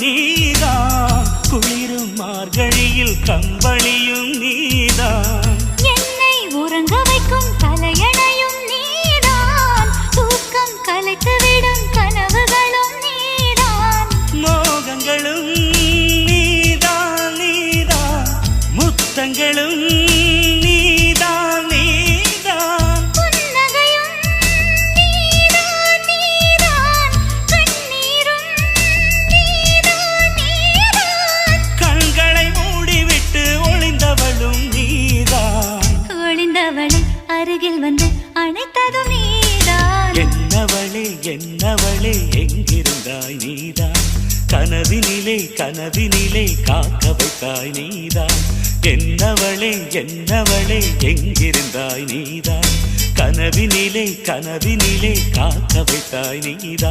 நீதான், குளிரும் மார்கழியில் கம்பளியும் நீதான், என்னை உறங்க வைக்கும் தலையணையும் நீதான், தூக்கம் கலைத்துவிடும் கனவுகளும் நீதான், மோகங்களும் நீதான் நீதான், முத்தங்களும் நீதான் நீதான், புன்னகையும் நீதான் நீதான், கண்ணீரும் நீதான் நீதான், கண்களை மூடிவிட்டு ஒளிந்தவளும் நீதான், ஒளிந்தவளை அருகில் வந்து அணைத்ததும் நீதான், என்னவளே என்னவளே எங்கிருந்தாய் நீதான், கனவினிலே கனவினிலே காக்க வைத்தாய் நீதான், என்னவளே என்னவளே எங்கிருந்தாய் நீதான், கனவினிலே கனவினிலே காக்க வைத்தாய் நீதான்.